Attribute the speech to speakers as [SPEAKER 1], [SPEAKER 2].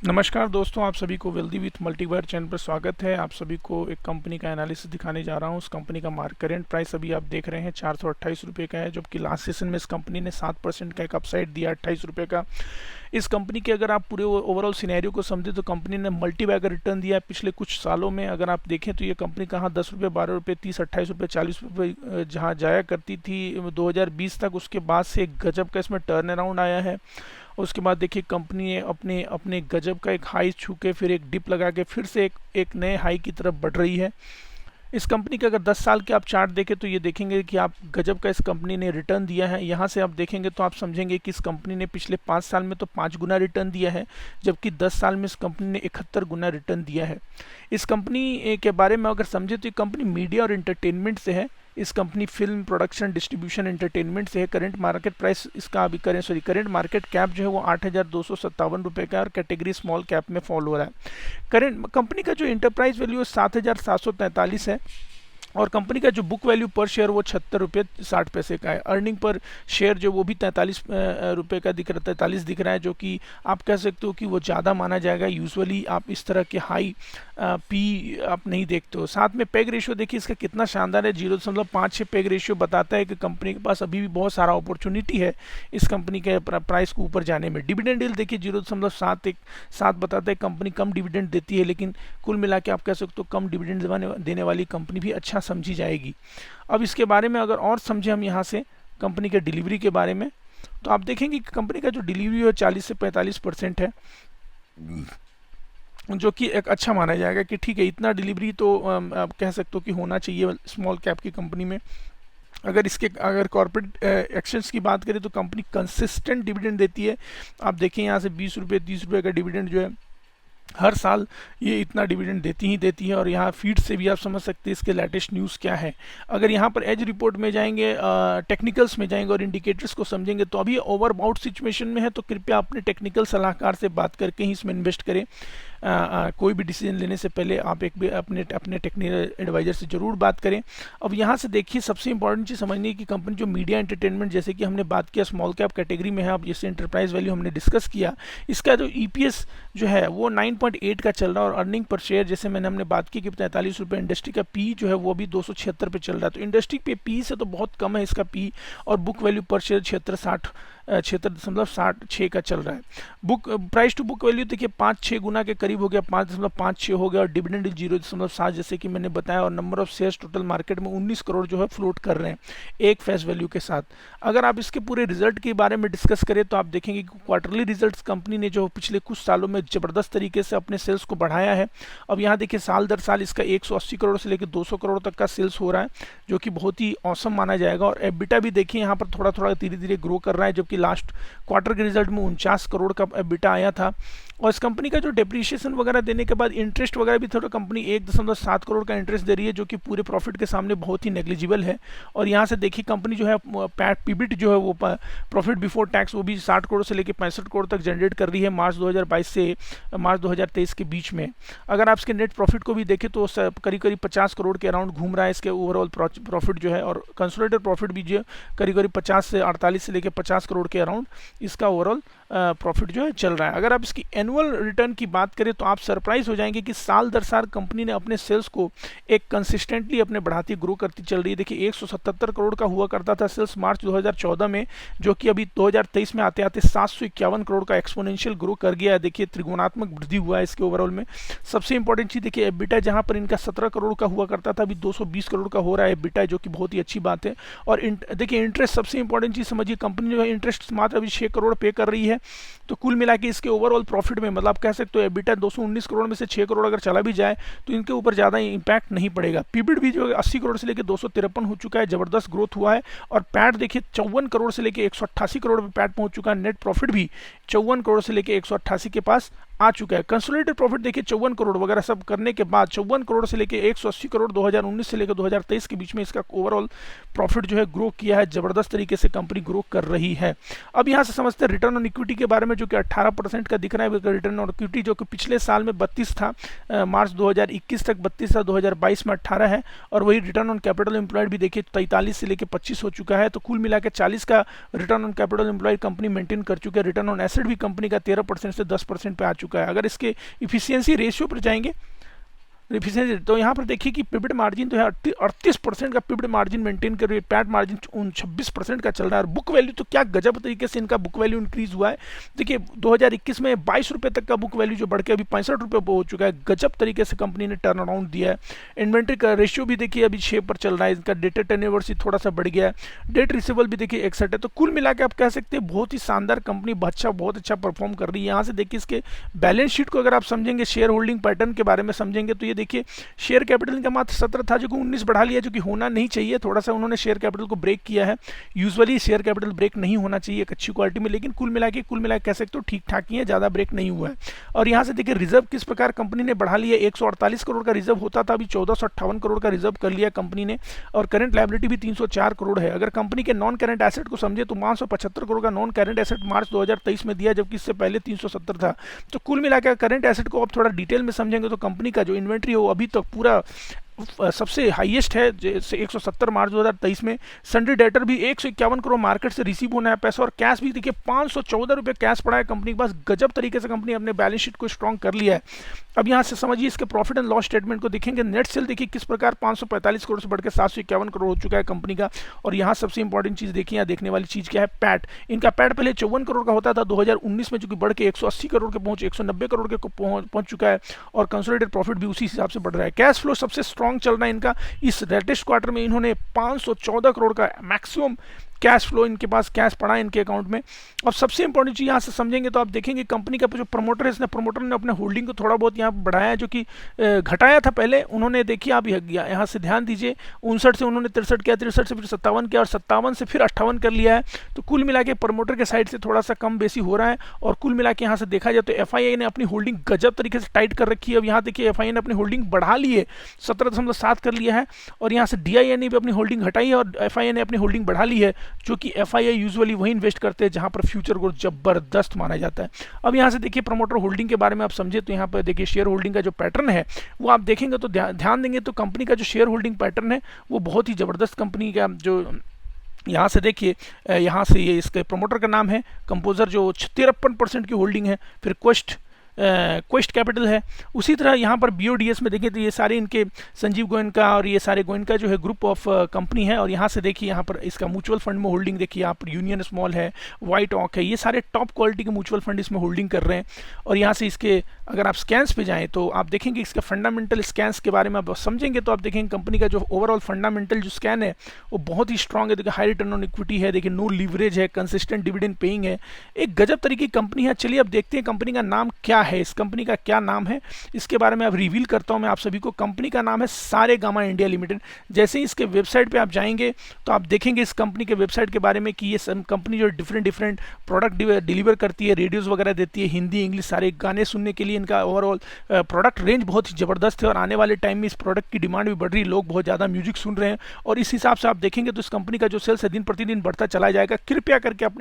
[SPEAKER 1] नमस्कार दोस्तों, आप सभी को वेल्दी विथ मल्टीवायर चैनल पर स्वागत है। आप सभी को एक कंपनी का एनालिसिस दिखाने जा रहा हूं। उस कंपनी का करेंट प्राइस अभी आप देख रहे हैं 428 रुपये का है, जबकि लास्ट सेशन में इस कंपनी ने 7% का एक अपसाइड दिया 28 रुपये का। इस कंपनी के अगर आप पूरे ओवरऑल सिनेरियो को समझे तो कंपनी ने मल्टीबैग का रिटर्न दिया है पिछले कुछ सालों में। अगर आप देखें तो ये कंपनी कहाँ 10 रुपये, 12 रुपये, 30, 28 रुपये, 40 रुपये जहाँ जाया करती थी 2020 तक, उसके बाद से एक गजब का इसमें टर्न अराउंड आया है। उसके बाद देखिए कंपनी ने अपने अपने गजब का एक हाई छू के फिर एक डिप लगा के फिर से एक नए हाई की तरफ बढ़ रही है। इस कंपनी का अगर 10 साल के आप चार्ट देखें तो ये देखेंगे कि आप गजब का इस कंपनी ने रिटर्न दिया है। यहाँ से आप देखेंगे तो आप समझेंगे कि इस कंपनी ने पिछले 5 साल में तो 5 गुना रिटर्न दिया है, जबकि 10 साल में इस कंपनी ने 71 गुना रिटर्न दिया है। इस कंपनी के बारे में अगर समझे तो ये कंपनी मीडिया और एंटरटेनमेंट से है। इस company film production, distribution, entertainment से है। करंट मार्केट प्राइस इसका अभी करंट मार्केट कैप जो है वो 8,257 रुपये का और कैटेगरी स्मॉल कैप में फॉल हो रहा है। करंट कंपनी का जो इंटरप्राइज वैल्यू है 7,743 है और कंपनी का जो बुक वैल्यू पर शेयर वो 76 रुपये 60 पैसे का है। अर्निंग पर शेयर जो वो भी 43 रुपये का दिख रहा है, 43 दिख रहा है, जो कि आप कह सकते हो कि वो ज़्यादा माना जाएगा। यूजुअली आप इस तरह के हाई पी आप नहीं देखते हो। साथ में पेग रेशियो देखिए इसका कितना शानदार है, 0.56 पेग रेशियो बताता है कि कंपनी के पास अभी भी बहुत सारा अपॉर्चुनिटी है इस कंपनी के प्राइस को ऊपर जाने में। डिविडेंड यील्ड देखिए 0.7 बताता है कंपनी कम डिविडेंड देती है, लेकिन कुल मिला के आप कह सकते हो कम डिविडेंड देने वाली कंपनी भी अच्छा समझी जाएगी। अब इसके बारे में अगर और समझे हम यहाँ से कंपनी के डिलीवरी के बारे में, तो आप देखेंगे कि कंपनी का जो डिलीवरी है 40 से 45% है, जो कि एक अच्छा माना जाएगा कि ठीक है, इतना डिलीवरी तो आप कह सकते हो कि होना चाहिए स्मॉल कैप की कंपनी में। अगर कॉर्पोरेट एक्शंस की बात करें तो कंपनी कंसिस्टेंट डिविडेंड देती है। आप देखें यहाँ से 20 रुपये 30 रुपये का डिविडेंड जो है हर साल ये इतना डिविडेंड देती है। और यहाँ फीड से भी आप समझ सकते हैं इसके लेटेस्ट न्यूज़ क्या है। अगर यहाँ पर एज रिपोर्ट में जाएंगे, टेक्निकल्स में जाएंगे और इंडिकेटर्स को समझेंगे तो अभी ओवरबाउट सिचुएशन में है, तो कृपया अपने टेक्निकल सलाहकार से बात करके ही इसमें इन्वेस्ट करें। कोई भी डिसीजन लेने से पहले आप एक भी अपने टेक्निकल एडवाइजर से ज़रूर बात करें। अब यहाँ से देखिए सबसे इंपॉर्टेंट चीज़ समझनी कि कंपनी जो मीडिया एंटरटेनमेंट, जैसे कि हमने बात किया स्मॉल कैप कैटेगरी में है, अब जैसे एंटरप्राइज वैल्यू हमने डिस्कस किया, इसका जो ईपीएस जो है वो 9.8 का चल रहा है और अर्निंग पर शेयर जैसे हमने बात की कि 43 रुपये। इंडस्ट्री का पी जो है वो अभी 276 पे चल रहा है, तो इंडस्ट्री पे पी से तो बहुत कम है इसका पी। और बुक वैल्यू पर शेयर 76.6 का चल रहा है। Book price to book value देखिए 5-6 गुना के करीब हो गया, 5.56 हो गया और डिविडेंड 0.7 जैसे कि मैंने बताया। और number of shares total market में 19 करोड़ जो है फ्लोट कर रहे हैं एक फेस वैल्यू के साथ। अगर आप इसके पूरे रिजल्ट के बारे में डिस्कस करें तो आप देखेंगे कि क्वार्टरली रिजल्ट्स कंपनी ने जो पिछले कुछ सालों में ज़बरदस्त तरीके से अपने सेल्स को बढ़ाया है। अब यहाँ देखिए साल दर साल इसका 180 करोड़ से लेकर 200 करोड़ तक का सेल्स हो रहा है, जो कि बहुत ही औसम माना जाएगा। और एबिटा भी देखिए यहाँ पर थोड़ा थोड़ा धीरे धीरे ग्रो कर रहा है, जबकि लास्ट क्वार्टर के रिजल्ट में 49 करोड़ का एबिटा आया था। और इस कंपनी का जो डेप्रिसिएशन वगैरह देने के बाद इंटरेस्ट वगैरह भी थोड़ा कंपनी 1.7 करोड़ का इंटरेस्ट दे रही है, जो कि पूरे प्रॉफिट के सामने बहुत ही नेग्लिजिबल है। और यहाँ से देखिए कंपनी जो है पीबीटी जो है वो प्रॉफिट बिफोर टैक्स वो भी 60 करोड़ से लेकर 65 करोड़ तक जनरेट कर रही है मार्च 2022 से मार्च 2023 के बीच में। अगर आप इसके नेट प्रॉफिट को भी देखें तो करीब करीब 50 करोड़ के अराउंड घूम रहा है इसके ओवरऑल प्रॉफिट जो है। और कंसोलिडेटेड प्रॉफिट भी जो करीब करीब 50 से 48 से लेकर 50 करोड़ के अराउंड इसका ओवरऑल प्रॉफिट जो है चल रहा है। अगर आप इसकी एनुअल रिटर्न की बात करें तो आप सरप्राइज हो जाएंगे कि साल दर साल कंपनी ने अपने सेल्स को एक कंसिस्टेंटली अपने बढ़ाती ग्रो करती चल रही है। देखिए 177 करोड़ का हुआ करता था सेल्स मार्च 2014 में, जो कि अभी 2023 में आते आते 751 करोड़ का एक्सपोनेंशियल ग्रो कर गया है। देखिए त्रिगुणात्मक वृद्धि हुआ है इसके ओवरऑल में। सबसे इंपॉर्टेंट चीज़ देखिए एबिटा, जहां पर इनका 17 करोड़ का हुआ करता था, अभी 220 करोड़ का हो रहा है एबिटा, जो कि बहुत ही अच्छी बात है। और देखिए इंटरेस्ट, सबसे इंपॉर्टेंट चीज़ समझिए, कंपनी जो है इंटरेस्ट मात्र अभी 6 करोड़ पे कर रही है। तो कुल मिला के इसके ओवरऑल प्रॉफिट में मतलब कह सकते हो एबिटा 219 करोड़ में से 6 करोड़ अगर चला भी जाए तो इनके ऊपर ज़्यादा इंपैक्ट नहीं पड़ेगा। पीबीट भी जो 80 करोड़ से लेकर 253 हो चुका है, जबरदस्त ग्रोथ हुआ है। और पैट देखिए 54 करोड़ से लेकर 188 करोड़ में पैट पहुंच चुका है। नेट प्रॉफिट भी 54 करोड़ से लेकर 188 के पास आ चुका है। कंसोलिडेटेड प्रॉफिट देखिए 54 करोड़ वगैरह सब करने के बाद 54 करोड़ से लेकर 180 करोड़ 2019 से लेकर 2023 के बीच में इसका ओवरऑल प्रॉफिट जो है ग्रो किया है। जबरदस्त तरीके से कंपनी ग्रो कर रही है। अब यहाँ से समझते हैं रिटर्न ऑन इक्विटी के बारे में, जो कि 18% का दिख रहा है रिटर्न ऑन इक्विटी, जो कि पिछले साल में 32 था, मार्च 2021 तक 32 था, 2022 में 18 है। और वही रिटर्न ऑन कैपिटल एम्प्लॉयड भी देखिए 43 से लेकर 25 हो चुका है। तो कुल मिला के 40 का return on capital employed company maintain कर चुकी है। रिटर्न ऑन एसेट भी कंपनी का 13% से 10% पे आ चुका है। चुका है। अगर इसके इफिशियंसी रेशियो पर जाएंगे एफिशिएंसी, तो यहाँ पर देखिए कि पिवट मार्जिन तो है 38% का पिवट मार्जिन मेंटेन कर रही है, पैट मार्जिन 26% का चल रहा है। और बुक वैल्यू तो क्या गजब तरीके से इनका बुक वैल्यू इंक्रीज हुआ है। देखिए 2021 में 22 रुपये तक का बुक वैल्यू जो बढ़ के अभी 65 रुपये हो चुका है। गजब तरीके से कंपनी ने टर्न अराउंड दिया है। इन्वेंट्री का रेशियो भी देखिए अभी 6 पर चल रहा है। इनका डेटा टर्नओवर से थोड़ा सा बढ़ गया है। डेट रिसीवेबल भी देखिए 61 है। तो कुल मिला के आप कह सकते हैं बहुत ही शानदार कंपनी बहुत अच्छा परफॉर्म कर रही है। यहाँ से देखिए इसके बैलेंस शीट को अगर आप समझेंगे, शेयर होल्डिंग पैटर्न के बारे में समझेंगे, तो ये देखिए शेयर कैपिटल का मात्र 17 था जो कि 19 बढ़ा लिया, जो कि होना नहीं चाहिए। थोड़ा सा उन्होंने शेयर कैपिटल को ब्रेक किया है। यूजुअली शेयर कैपिटल ब्रेक नहीं होना चाहिए एक अच्छी क्वालिटी में, लेकिन कुल मिला के कह सकते हो ठीक ठाक ही है, ज़्यादा ब्रेक नहीं हुआ है। और यहाँ से देखिए रिजर्व किस प्रकार कंपनी ने बढ़ा लिया। 148 करोड़ का रिजर्व होता था, अभी 1458 करोड़ का रिजर्व कर लिया कंपनी ने। और करंट लायबिलिटी भी 304 करोड़ है। अगर कंपनी के नॉन करंट एसेट को समझे तो 575 करोड़ का नॉन करंट एसेट मार्च 2023 में दिया, जबकि इससे पहले 370 था। तो कुल मिलाकर करंट एसेट को अब थोड़ा डिटेल में समझेंगे तो कंपनी का जो इन्वेंट्री है वो अभी तक पूरा सबसे हाईएस्ट है, जैसे 170 मार्च 2023 में। सन्ड्री डेटर भी 151 करोड़ मार्केट से रिसीव होना है पैसा। और कैश भी देखिए 514 रुपये कैश पड़ा है कंपनी के पास। गजब तरीके से कंपनी अपने बैलेंस शीट को स्ट्रॉन्ग कर लिया है। अब यहाँ से समझिए इसके प्रॉफिट एंड लॉस स्टेटमेंट को देखेंगे। नेट सेल देखिए किस प्रकार 545 करोड़ से बढ़कर 751 करोड़ हो चुका है कंपनी का। और यहाँ सबसे इंपॉर्टेंट चीज़ देखिए, यहाँ देखने वाली चीज़ क्या है, पैट। इनका पैट पहले 54 करोड़ का होता था 2019 में, जो कि बढ़ के 180 करोड़ के पहुंच 190 करोड़ के पहुंच चुका है। और कंसोलिडेटेड प्रॉफिट भी उसी हिसाब से बढ़ रहा है। कैश फ्लो सबसे स्ट्रॉन्ग चल रहा है इनका। इस लेटेस्ट क्वार्टर में इन्होंने 514 करोड़ का मैक्सिमम कैश फ्लो इनके पास कैश पड़ा है इनके अकाउंट में। अब सबसे इंपॉर्टेंट चीज़ यहाँ से समझेंगे तो आप देखेंगे कंपनी का जो प्रमोटर है, इसने प्रमोटर ने अपने होल्डिंग को थोड़ा बहुत यहाँ बढ़ाया है, जो कि घटाया था पहले उन्होंने। देखिए आप यहाँ से ध्यान दीजिए, 59 से उन्होंने 63 किया, 63 से फिर 57 किया और 57 से फिर 58 कर लिया है। तो कुल मिला के प्रमोटर के साइड से थोड़ा सा कम बेसी हो रहा है। और कुल मिला के यहाँ से देखा जाए तो FII ने अपनी होल्डिंग गजब तरीके से टाइट कर रखी है। अब यहाँ देखिए FII ने अपनी होल्डिंग बढ़ा ली है, 17.7 कर लिया है। और यहाँ से DII ने भी अपनी होल्डिंग घटाई है और FII ने अपनी होल्डिंग बढ़ा ली है, जो कि FII यूजुअली वही इन्वेस्ट करते हैं जहां पर फ्यूचर ग्रोथ जबरदस्त माना जाता है। अब यहां से देखिए प्रमोटर होल्डिंग के बारे में आप समझे तो यहां पर देखिए शेयर होल्डिंग का जो पैटर्न है वो आप देखेंगे तो ध्यान देंगे तो कंपनी का जो शेयर होल्डिंग पैटर्न है वो बहुत ही जबरदस्त कंपनी का जो यहाँ से देखिए, यहाँ से ये इसके प्रमोटर का नाम है कंपोजर, जो 53% की होल्डिंग है। फिर क्वेस्ट कैपिटल है। उसी तरह यहाँ पर BODS में देखें तो ये सारे इनके संजीव गोयनका और ये सारे गोयनका जो है ग्रुप ऑफ कंपनी है। और यहाँ से देखिए यहाँ पर इसका म्यूचुअल फंड में होल्डिंग देखिए, यहाँ पर यूनियन स्मॉल है, वाइट ऑक है, ये सारे टॉप क्वालिटी के म्यूचुअल फंड इसमें होल्डिंग कर रहे हैं। और यहाँ से इसके अगर आप स्कैन्स पे जाएँ तो आप देखेंगे इसका फंडामेंटल स्कैन्स के बारे में आप समझेंगे तो आप देखेंगे कंपनी का जो ओवरऑल फंडामेंटल जो स्कैन है वो बहुत ही स्ट्रॉग है। देखिए हाई रिटर्न ऑन इक्विटी है, देखिए नो लीवरेज है, कंसिस्टेंट डिविडेंड पेइंग है, एक गजब तरीके की कंपनी है। चलिए अब देखते हैं कंपनी का नाम क्या है, इस कंपनी का क्या नाम है इसके बारे में अब रिवील करता हूं मैं आप सभी को। कंपनी का नाम है सारेगामा इंडिया लिमिटेड। जैसे ही इसके वेबसाइट पे आप जाएंगे तो आप देखेंगे इस कंपनी के वेबसाइट के बारे में कि ये कंपनी जो डिफरेंट प्रोडक्ट डिलीवर करती है, रेडियोज़ वगैरह देती है, हिंदी इंग्लिश सारे गाने सुनने के लिए इनका ओवरऑल प्रोडक्ट रेंज बहुत ही ज़बरदस्त है। और आने वाले टाइम में इस प्रोडक्ट की डिमांड भी बढ़ रही है, लोग बहुत ज़्यादा म्यूजिक सुन रहे हैं। और इस हिसाब से आप देखेंगे तो इस कंपनी का जो सेल्स है दिन प्रतिदिन बढ़ता चला जाएगा। कृपया करके अपने